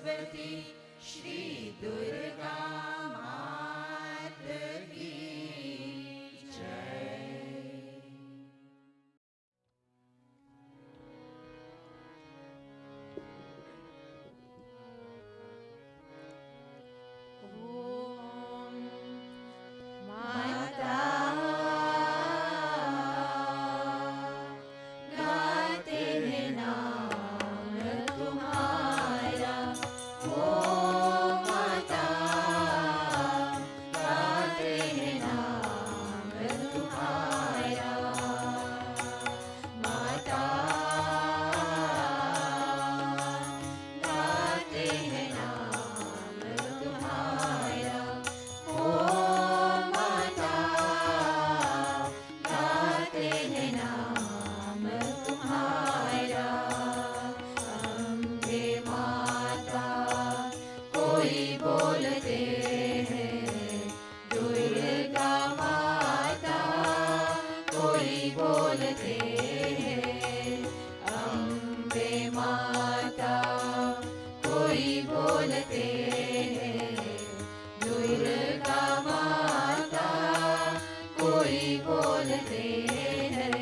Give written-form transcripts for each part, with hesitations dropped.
सरस्वती श्री दुर्गा मात की जय। ओम माता गाते हैं नाम तुम्हारा, ओ माता गाते हैं नाम तुम्हारा, माता गाते हैं नाम तुम्हारा, ओ माता गाते हैं नाम तुम्हारा। अम्बे माता कोई बोलते हैं, दुर्गा माता कोई बोलते हैं, अम्बे माता कोई बोलते हैं, दुर्गा माता कोई बोलते हैं।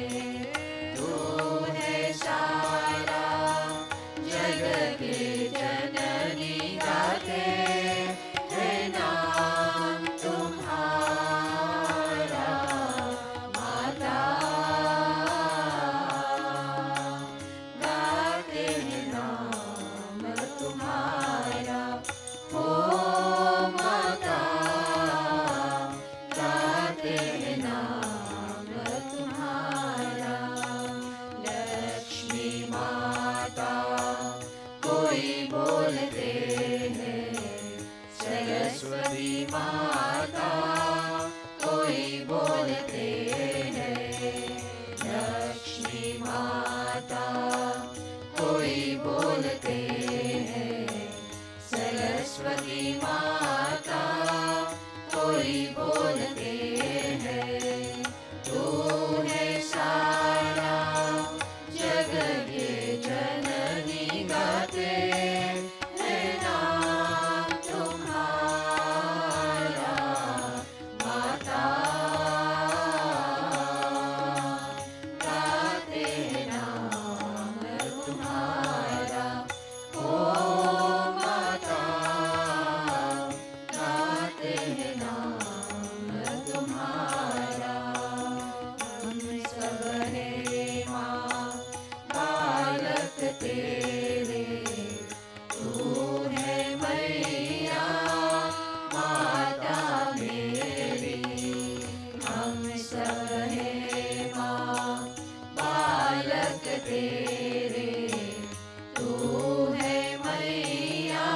तू है सारा जग के जननी, गाते है नाम तुम्हारा, माता गाते हैं नाम तुम्हारा, ओ माता गाते हैं नाम तुम्हारा। लक्ष्मी माता कोई बोलते हैं, सरस्वती माता कोई बोलते हैं, लक्ष्मी माता कोई बोलते हैं, सरस्वती माता कोई बोलते हैं। तू है सारा जग के जननी, गाते है नाम तुम्हारा, माता गाते हैं नाम तुम्हारा, ओ माता गाते हैं नाम तुम्हारा। हम सब हैं माँ बालक तेरे, तू है मैया माता मेरी। हम सब हैं माँ बालक तेरे, तू है मैया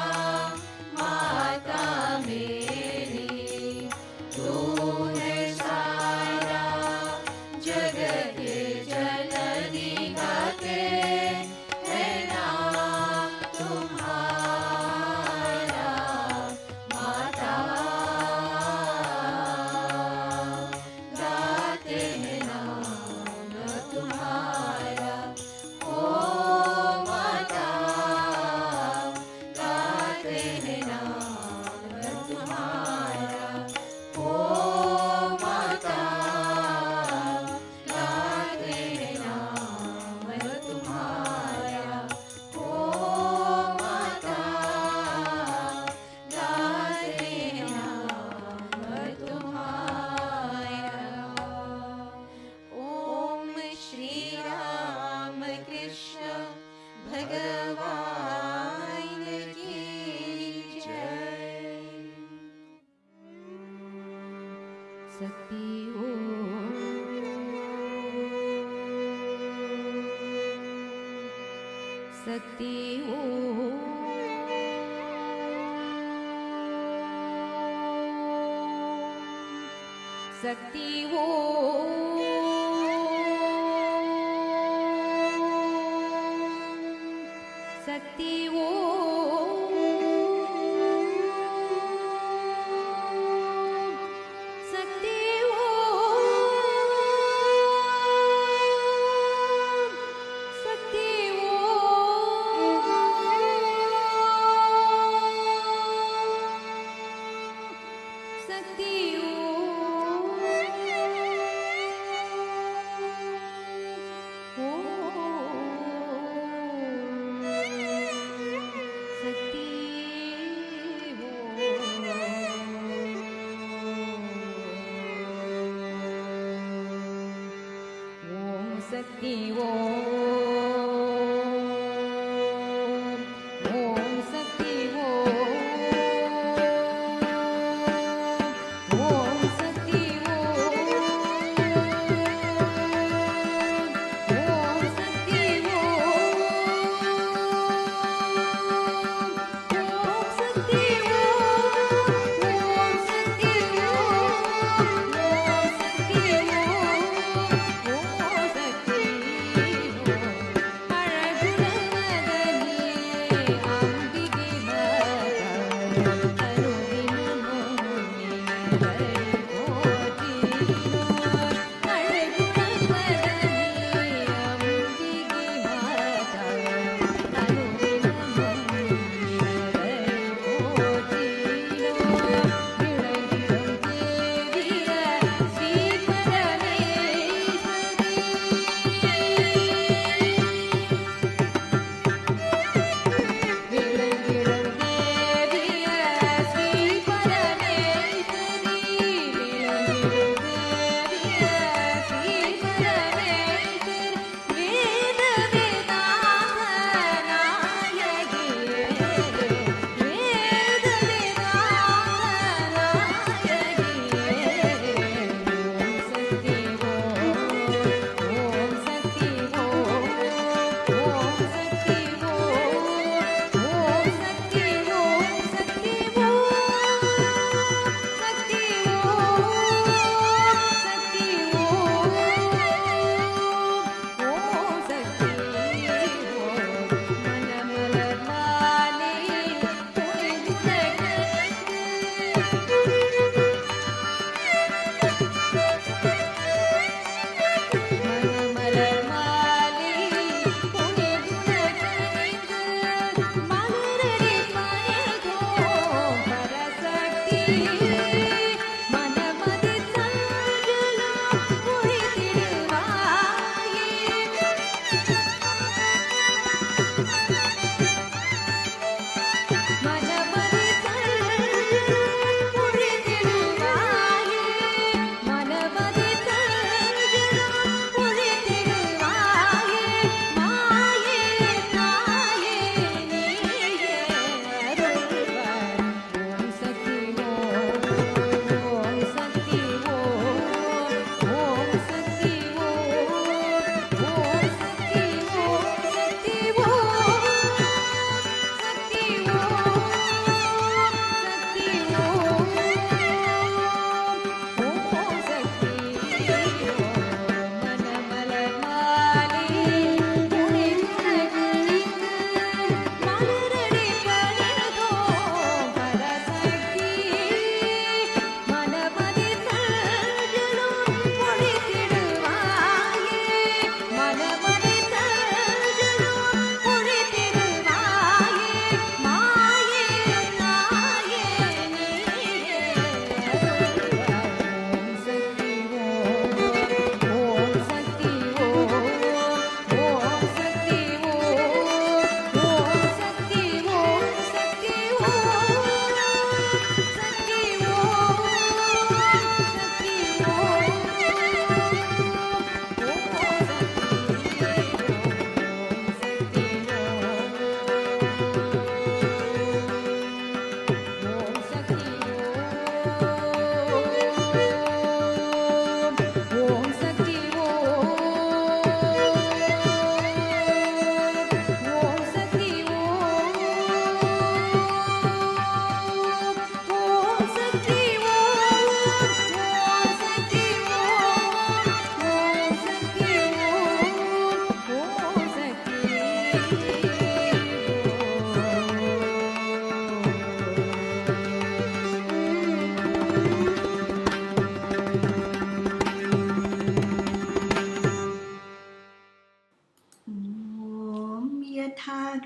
माता मेरी। तू है सारा जग के जननी, गाते है नाम तुम्हारा, माता गाते हैं नाम तुम्हारा, ओ माता गाते हैं नाम तुम्हारा, ओ माता गाते हैं नाम तुम्हारा, ओ माता गाते हैं नाम तुम्हारा। ओम श्री राम कृष्ण भगवान की जय। शक्ति शक्ति शक्ति शक्ति शक्ति शक्ति शक्ति ओम शक्ति ओम शक्ति ओम शक्ति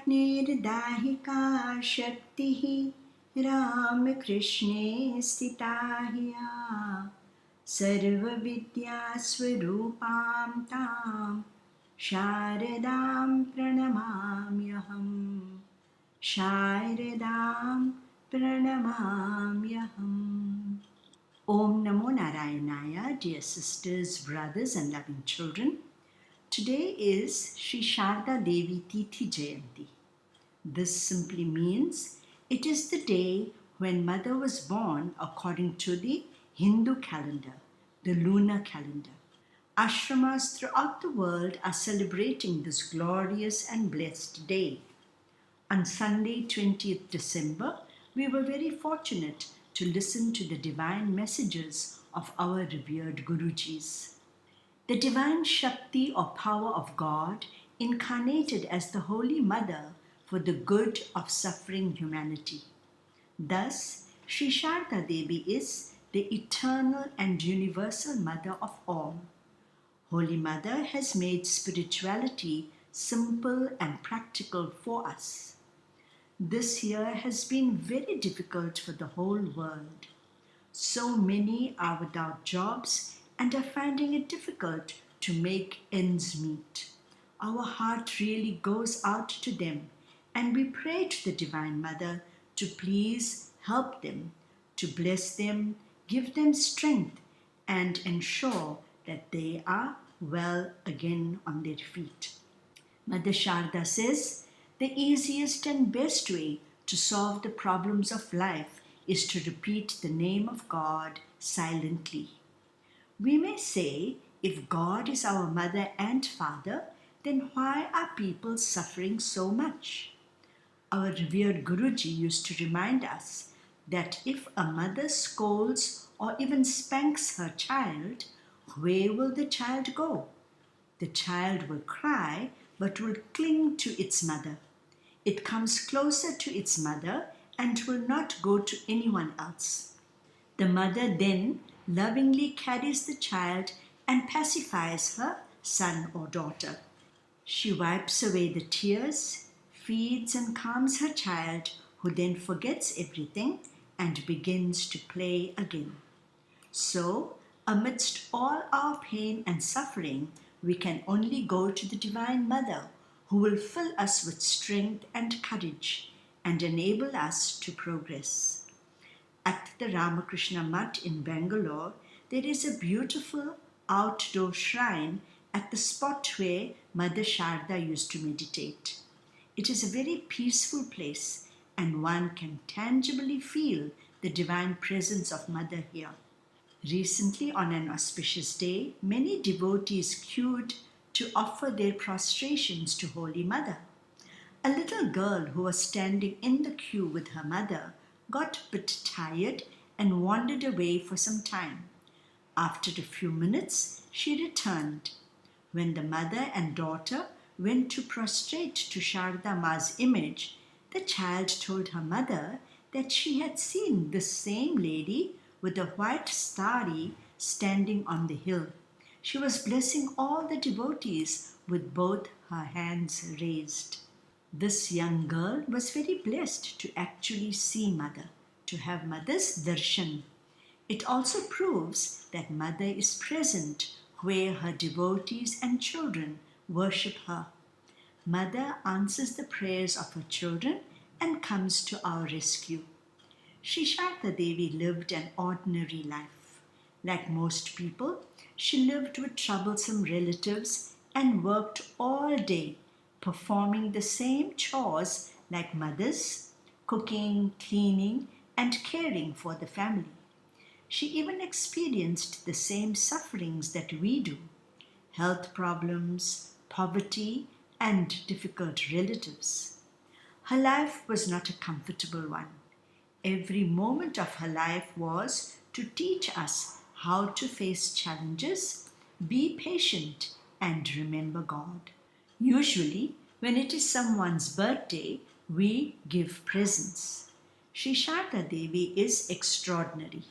यथाग्निर्दाहिका शक्तिः रामकृष्णे स्थिता ह्या सर्वविद्यास्वरूपां तां शारदां प्रणमाम्यहम् शारदां प्रणमाम्यहम्. Om Namo Narayanaya, dear sisters, brothers and loving children. Today is Sri Sarada Devi Tithi Jayanti. This simply means it is the day when Mother was born according to the Hindu calendar, the lunar calendar. Ashramas throughout the world are celebrating this glorious and blessed day. On Sunday, 20th December, we were very fortunate to listen to the divine messages of our revered Gurujis. The divine shakti or power of God incarnated as the Holy Mother for the good of suffering humanity. Thus, Sri Sarada Devi is the eternal and universal Mother of all. Holy Mother has made spirituality simple and practical for us. This year has been very difficult for the whole world. So many are without jobs and are finding it difficult to make ends meet. Our heart really goes out to them, and we pray to the Divine Mother to please help them, to bless them, give them strength, and ensure that they are well again on their feet. Mother Sharda says, the easiest and best way to solve the problems of life is to repeat the name of God silently. We may say, if God is our mother and father, then why are people suffering so much? Our revered Guruji used to remind us that if a mother scolds or even spanks her child, where will the child go? The child will cry but will cling to its mother. It comes closer to its mother and will not go to anyone else. The mother then lovingly carries the child and pacifies her son or daughter. She wipes away the tears, feeds and calms her child, who then forgets everything and begins to play again. So, amidst all our pain and suffering, we can only go to the Divine Mother, who will fill us with strength and courage and enable us to progress. At the Ramakrishna Mutt in Bangalore, there is a beautiful outdoor shrine at the spot where Mother Sharda used to meditate. It is a very peaceful place, and one can tangibly feel the divine presence of Mother here. Recently, on an auspicious day, many devotees queued to offer their prostrations to Holy Mother. A little girl who was standing in the queue with her mother got a bit tired and wandered away for some time. After a few minutes, she returned. When the mother and daughter went to prostrate to Sharda Ma's image, the child told her mother that she had seen this same lady with a white sari standing on the hill. She was blessing all the devotees with both her hands raised. This young girl was very blessed to actually see Mother, to have Mother's darshan. It also proves that Mother is present where her devotees and children worship her. Mother answers the prayers of her children and comes to our rescue. Sri Sarada Devi lived an ordinary life. Like most people, she lived with troublesome relatives and worked all day, performing the same chores like mothers, cooking, cleaning, and caring for the family. She even experienced the same sufferings that we do: health problems, poverty, and difficult relatives. Her life was not a comfortable one. Every moment of her life was to teach us how to face challenges, be patient, and remember God. Usually, when it is someone's birthday, we give presents. Sri Sarada Devi is extraordinary.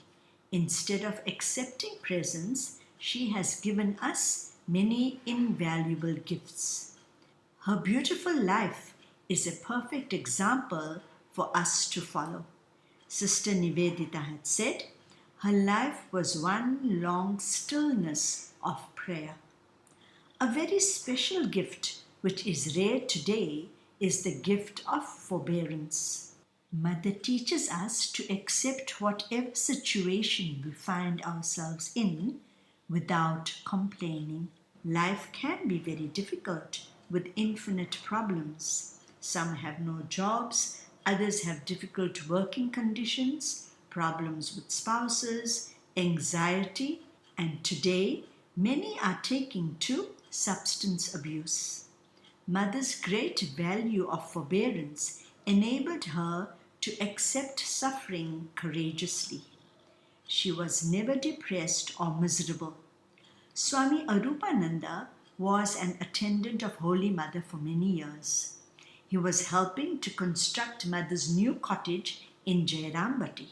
Instead of accepting presents, she has given us many invaluable gifts. Her beautiful life is a perfect example for us to follow. Sister Nivedita had said, her life was one long stillness of prayer. A very special gift, which is rare today, is the gift of forbearance. Mother teaches us to accept whatever situation we find ourselves in without complaining. Life can be very difficult with infinite problems. Some have no jobs, others have difficult working conditions, problems with spouses, anxiety, and today many are taking to substance abuse. Mother's great value of forbearance enabled her to accept suffering courageously. She was never depressed or miserable. Swami Arupananda was an attendant of Holy Mother for many years. He was helping to construct Mother's new cottage in Jairambati.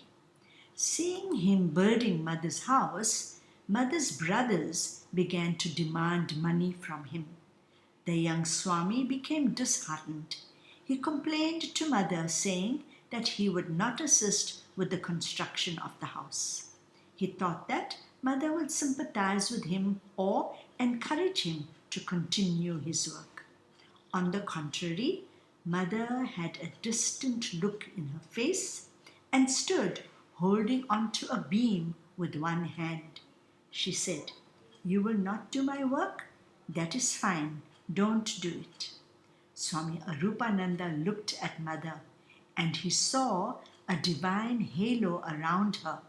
Seeing him building Mother's house, Mother's brothers began to demand money from him. The young Swami became disheartened. He complained to Mother, saying that he would not assist with the construction of the house. He thought that Mother would sympathize with him or encourage him to continue his work. On the contrary, Mother had a distant look in her face and stood holding onto a beam with one hand. She said, "You will not do my work? That is fine. Don't do it." Swami Arupananda looked at Mother and he saw a divine halo around her.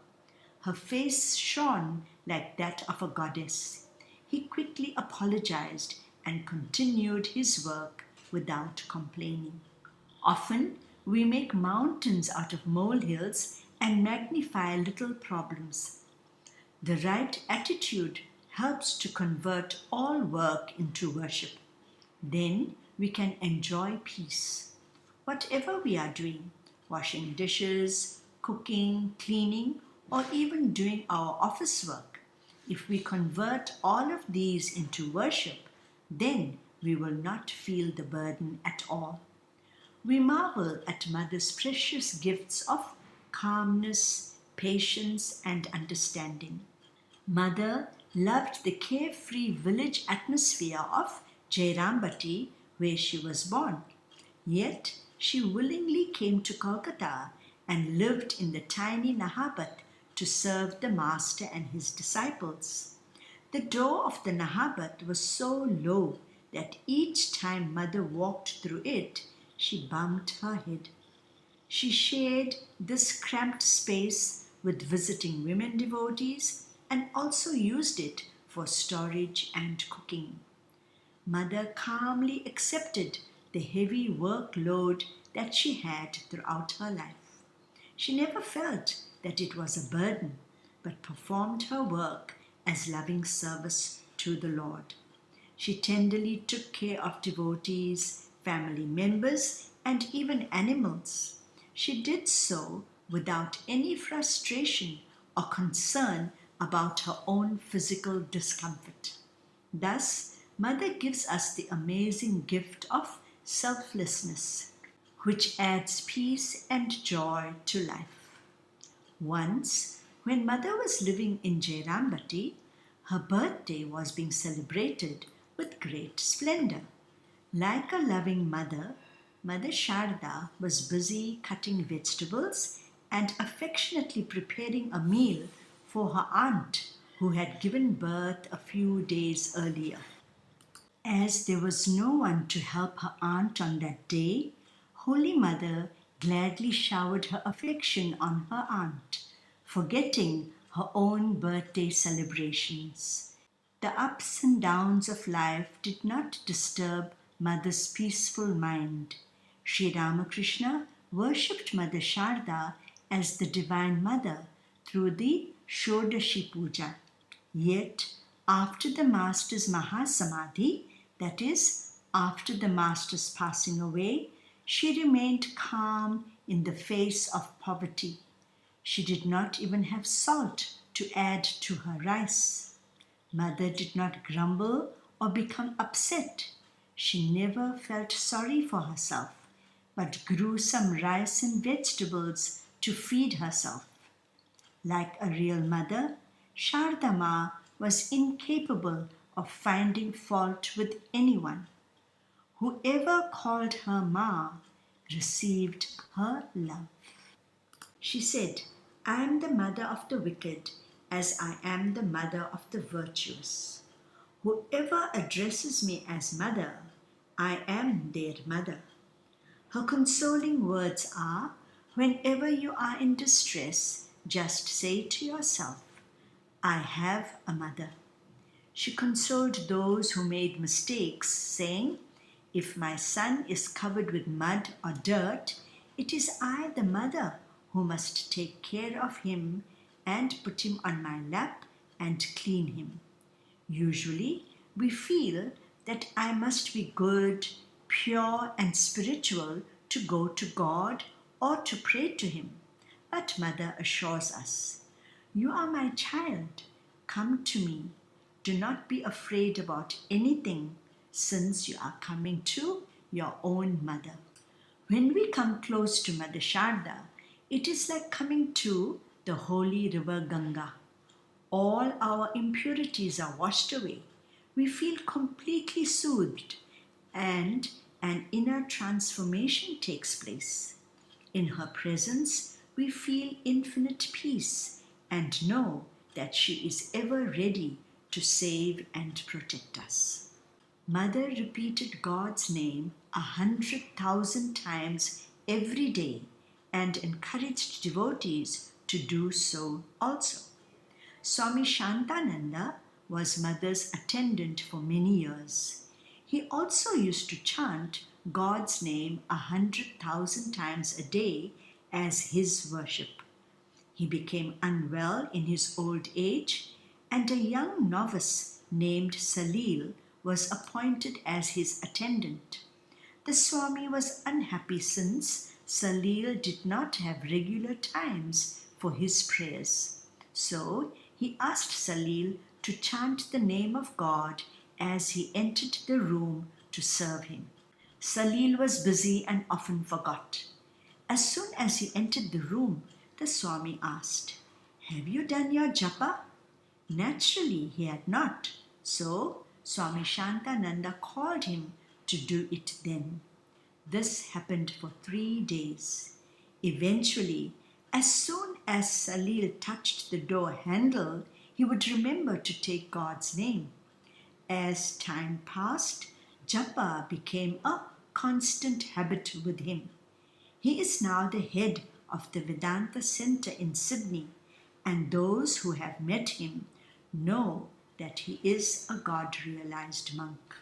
Her face shone like that of a goddess. He quickly apologized and continued his work without complaining. Often we make mountains out of molehills and magnify little problems. The right attitude helps to convert all work into worship. Then we can enjoy peace. Whatever we are doing, washing dishes, cooking, cleaning, or even doing our office work, if we convert all of these into worship, then we will not feel the burden at all. We marvel at Mother's precious gifts of calmness, patience, and understanding. Mother loved the carefree village atmosphere of Jairambati, where she was born. Yet she willingly came to Kolkata and lived in the tiny Nahabat to serve the Master and his disciples. The door of the Nahabat was so low that each time Mother walked through it, she bumped her head. She shared this cramped space with visiting women devotees and also used it for storage and cooking. Mother calmly accepted the heavy workload that she had throughout her life. She never felt that it was a burden, but performed her work as loving service to the Lord. She tenderly took care of devotees, family members, and even animals. She did so without any frustration or concern about her own physical discomfort. Thus, Mother gives us the amazing gift of selflessness, which adds peace and joy to life. Once, when Mother was living in Jairambati, her birthday was being celebrated with great splendor. Like a loving mother, Mother Sharda was busy cutting vegetables and affectionately preparing a meal for her aunt who had given birth a few days earlier. As there was no one to help her aunt on that day, Holy Mother gladly showered her affection on her aunt, forgetting her own birthday celebrations. The ups and downs of life did not disturb Mother's peaceful mind. Sri Ramakrishna worshipped Mother Sharda as the Divine Mother through the Shodashi Puja. Yet, after the Master's Mahasamadhi, that is, after the Master's passing away, she remained calm in the face of poverty. She did not even have salt to add to her rice. Mother did not grumble or become upset. She never felt sorry for herself, but grew some rice and vegetables to feed herself. Like a real mother, Sharda Ma was incapable of finding fault with anyone. Whoever called her Ma received her love. She said, "I am the mother of the wicked as I am the mother of the virtuous." Whoever addresses me as mother, I am their mother. Her consoling words are, whenever you are in distress, just say to yourself, I have a mother. She consoled those who made mistakes, saying, if my son is covered with mud or dirt, it is I, the mother, who must take care of him and put him on my lap and clean him. Usually, we feel that I must be good, pure, and spiritual to go to God or to pray to Him. But Mother assures us, you are my child. Come to me. Do not be afraid about anything, since you are coming to your own mother. When we come close to Mother Sharda, it is like coming to the holy river Ganga. All our impurities are washed away. We feel completely soothed, and an inner transformation takes place. In her presence, we feel infinite peace and know that she is ever ready to save and protect us. Mother repeated God's name 100,000 times every day and encouraged devotees to do so also. Swami Shantananda was Mother's attendant for many years. He also used to chant God's name 100,000 times a day as his worship. He became unwell in his old age, and a young novice named Salil was appointed as his attendant. The Swami was unhappy since Salil did not have regular times for his prayers. So he asked Salil to chant the name of God as he entered the room to serve him. Salil was busy and often forgot. As soon as he entered the room, the Swami asked, have you done your japa? Naturally, he had not. So Swami Shantananda called him to do it then. This happened for 3 days. Eventually, as soon as Salil touched the door handle, he would remember to take God's name. As time passed, japa became a constant habit with him. He is now the head of the Vedanta Center in Sydney, and those who have met him know that he is a God-realized monk.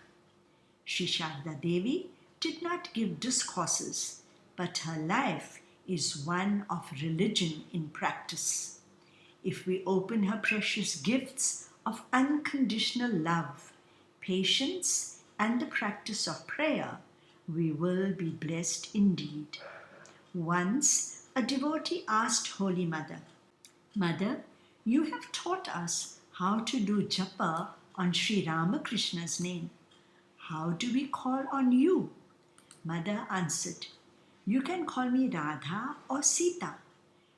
Sri Sarada Devi did not give discourses, but her life is one of religion in practice. If we open her precious gifts of unconditional love, patience, and the practice of prayer, we will be blessed indeed. Once, a devotee asked Holy Mother, Mother, you have taught us how to do japa on Sri Ramakrishna's name. How do we call on you? Mother answered, you can call me Radha or Sita.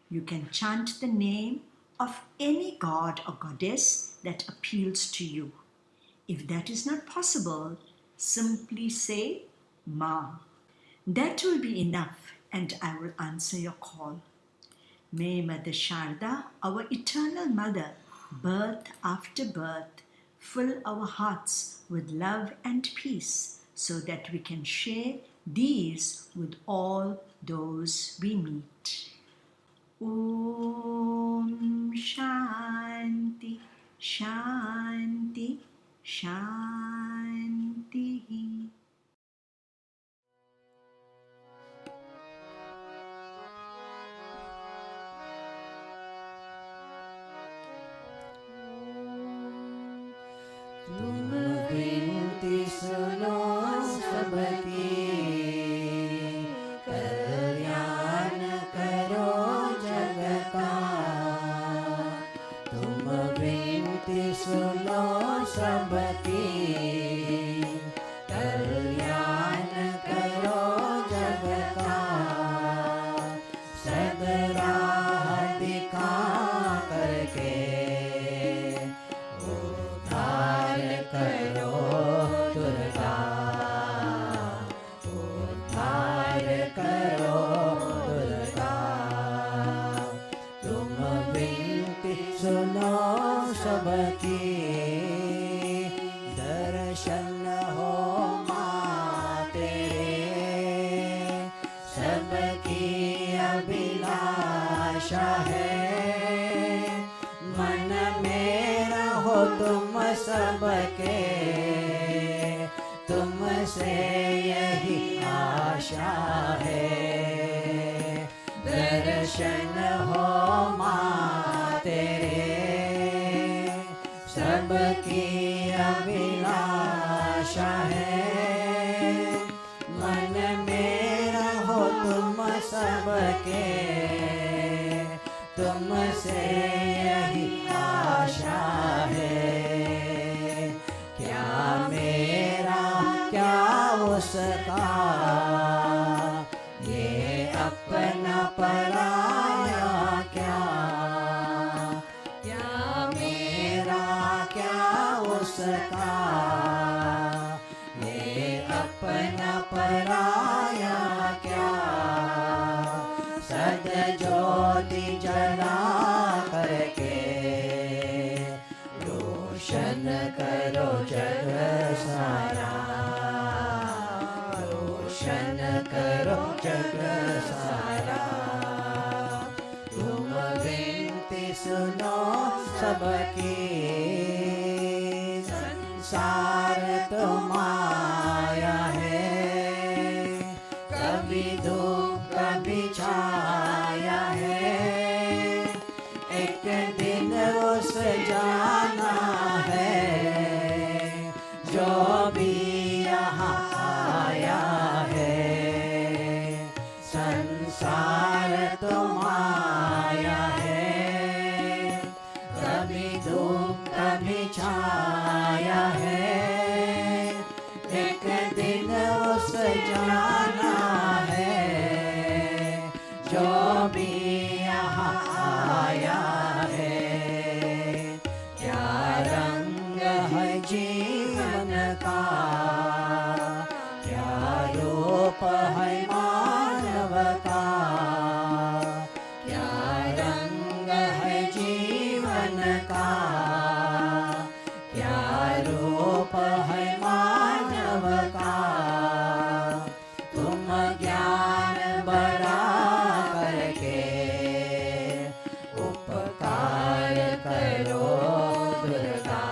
You can chant the name of any god or goddess that appeals to you. If that is not possible, simply say Ma. That will be enough, and I will answer your call. May Mother Sharda, our eternal Mother, birth after birth, fill our hearts with love and peace, so that we can share these with all those we meet. Om Shanti, Shanti, Shanti. तुम विनती सुनो सबकी, कल्याण करो जग का। तुम विनती सुनो सबकी, कल्याण करो जग का। सदरा दिखा करके उद्धार करो दुर्गा, उद्धार करो दुर्गा। तुम विनती सुनो सबकी, अभिलाषा है, मन में रहो तुम सबके, तुमसे यही आशा है। दर्शन हो माँ तेरे, सबकी अभिलाषा है, मन में रहो तुम सबके, तुमसे यही आशा है। क्या मेरा क्या उसका, ये अपना पराया क्या, क्या मेरा क्या उसका, ये अपना पराया क्या। सद ज्योति जला करके रोशन करो जग सारा, रोशन करो जग सारा। तुम विनती सुनो सबकी, संसार तुम्हारा है, कभी धूप कभी छाया है, एक दिन उस जाना है, जो भी यहाँ आया है। संसार तुम्हारा है, कभी धूप कभी छाया है, एक दिन उस जाना है, जो भी यहाँ आया है। क्या रंग है जीवन का, क्या रूप है मानव का, क्या रंग है जीवन का, क्या रूप है मानव का। तुम ज्ञान बड़ा करके उपकार करो दुर्गा,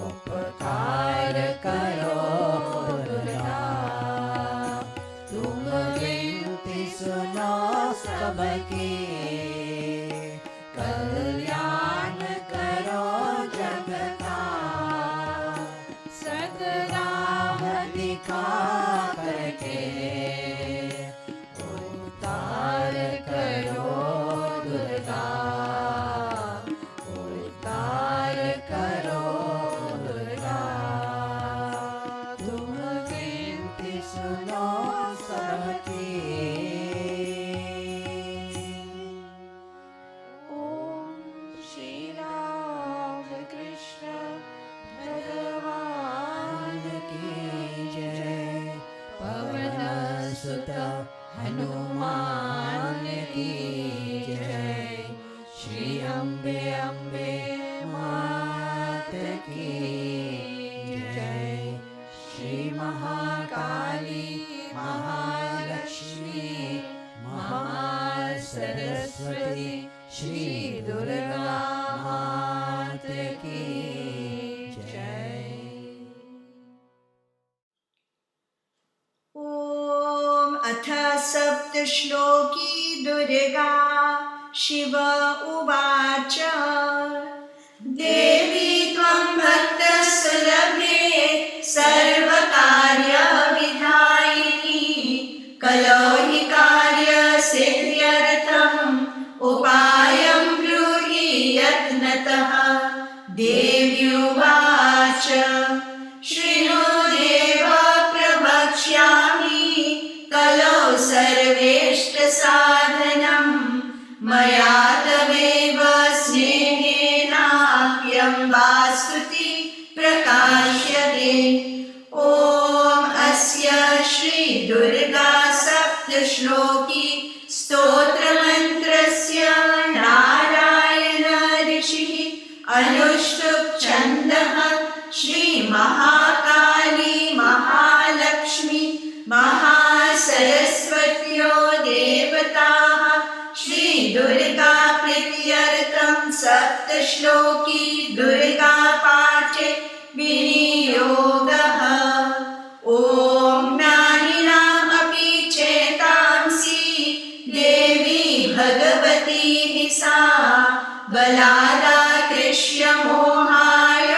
उपकार करो दुर्गा। तुम विनती सुनो सबकी, कल्याण करो जग का। सदराह दिखा करके उद्धार करो दुर्गा, उद्धार करो दुर्गा। तुम विनती सुनो सबकी। ओम श्री राम कृष्ण भगवान की जय, पवन सुत हनुमान की जय, श्री अम्बे अम्बे मात की जय, श्री महाकाली महालक्ष्मी महासरस्वती श्री दुर्गा मात की जय। ॐ अथ सप्तश्लोकी दुर्गा शिव उवाच देवी त्वं भक्तसुलभे सर्वकार्यविधायिनी कलो हि कार्यसिद्ध्यर्थम् उपायं ब्रूहि यत्नतः। देवी उवाच शृणु देव प्रवक्ष्यामि कलो सर्वेष्टसाधनं मया तमेव स्नेहेनाप्यं वास्तुति प्रकाश्यते। ॐ दुर्गा प्रीत्यर्थं सप्तश्लोकी दुर्गा पाठे विनियोगः। ॐ ज्ञानिनामपि चेतांसि देवी भगवती सा बलादाकृष्य मोहाय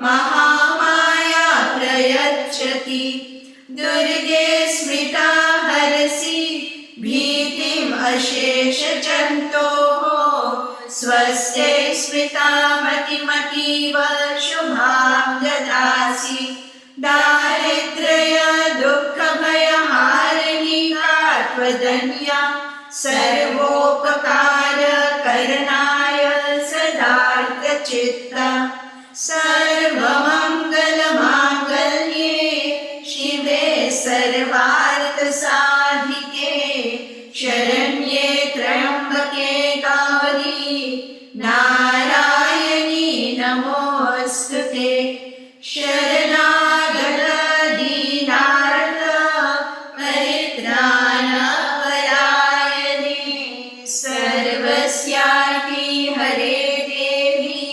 महामाया प्रयच्छति। दुर्गे स्मृता हरसि भीतिम् अशेषजन्तोः स्वस्यै स्मृता मतिमतीव शुभां ददासि। दारिद्र्य दुःखभयहारिणिका त्वदन्या सर्वोपकार करणाय सदार्थचित्ता। सर्वमङ्गलमाङ्गल्ये शिवे सर्वार्थसाधिके शरण्ये त्र्यम्बके गौरी नारायणी नमोऽस्तुते। शरणागत दीनार्त परित्राणपरायणे सर्वस्यार्ति हरे देवी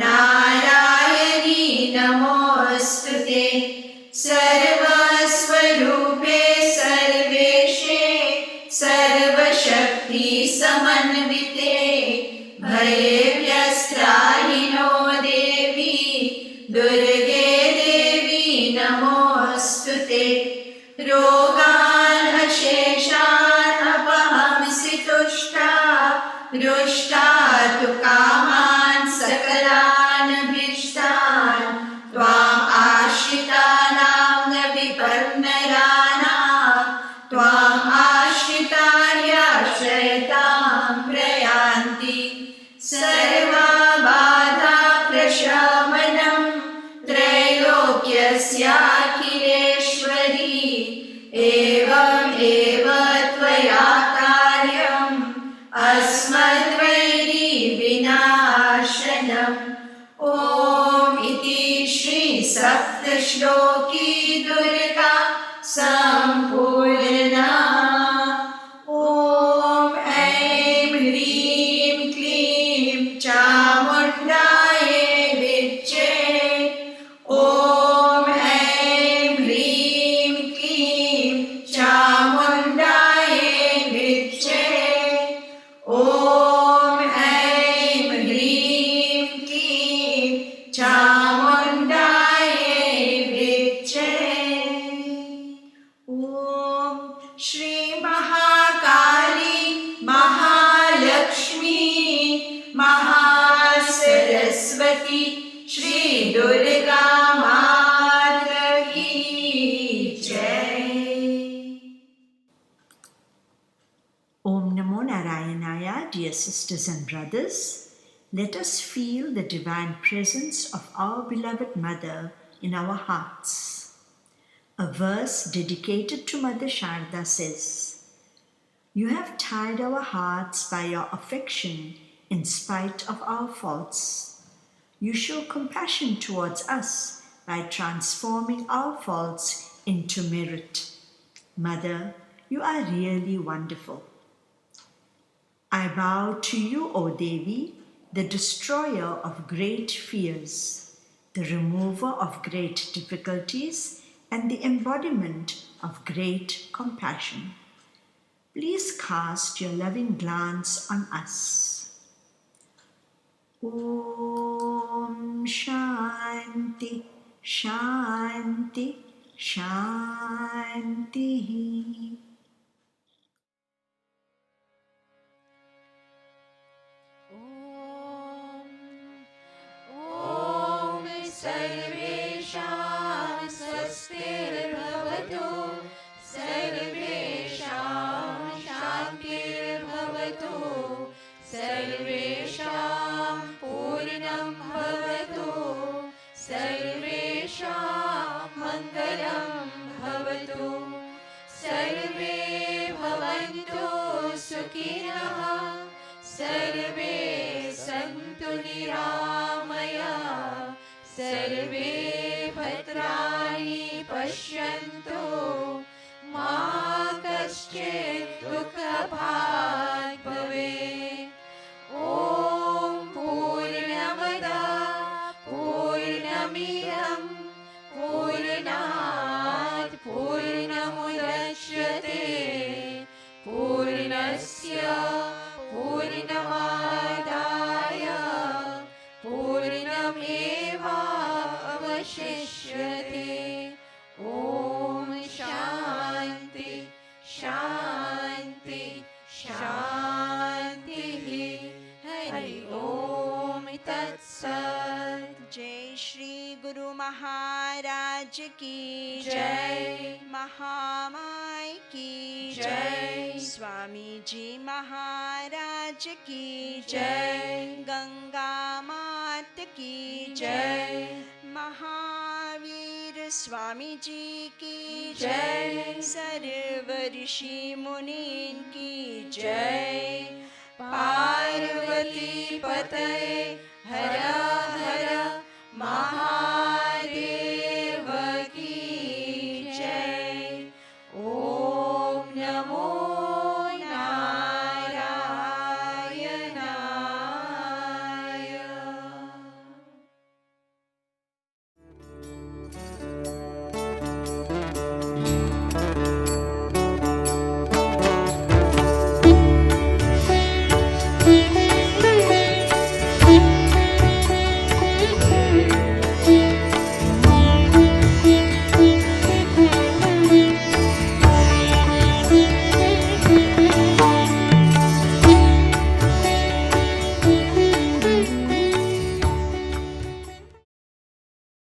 नारायणी नमोऽस्तुते। सर्वस्वरूपे सर्वेशे सर्वशक्ति समन्विते भयेभ्यस्त्राहिनो देवी दुर्गे देवी नमोऽस्तुते। रोगान् अशेषान् अपहंसि तुष्टा रुष्टा तु कामान् सकलान् भीष्टान् त्वाम् आश्रितानां न विपन्नराणां त्वाम् आश्रितार्याश्रयतां प्रयान्ति। सर्वबाधा प्रशमनं त्रैलोक्यस्याखिलेश्वरी एवमेव त्वया कार्यम् अस्मद्वैरी विनाशनम्। ॐ इति श्री सप्तश्लोकी दुर्गा सम्पूर्णा। ॐ ऐं ह्रीं क्लीं चामुण्डायै विच्चे। ॐ ऐं ह्रीं क्लीं चामुण्डायै विच्चे। ॐ ऐं ह्रीं क्लीं चामुण्डायै विच्चे। ॐ श्री महाकाली महालक्ष्मी महासरस्वती श्री दुर्गा माता की जय। Om Namo Narayanaya, dear sisters and brothers. Let us feel the divine presence of our beloved Mother in our hearts. A verse dedicated to Mother Sharda says, "You have tied our hearts by your affection in spite of our faults. You show compassion towards us by transforming our faults into merit. Mother, you are really wonderful." I bow to you, O Devi, the destroyer of great fears, the remover of great difficulties, and the embodiment of great compassion. Please cast your loving glance on us. Om Shanti, Shanti, Shanti. ॐ सर्वेषां स्वस्तिर्भवतु सर्वेषां शान्तिर्भवतु सर्वेषां पूर्णं भवतु सर्वेषां मङ्गलं भवतु सर्वे भवन्तु सुखिनः सर्वे सन्तु निरामया सर्वे भद्राणि पश्यन्तु मा कश्चित् दुःखभाग् भवेत्। महाराज की जय। महामाई की जय। स्वामी जी महाराज की जय। गंगा मात की जय। महावीर स्वामी जी की जय। सर्व ऋषि मुनीन की जय। पार्वती पतये हर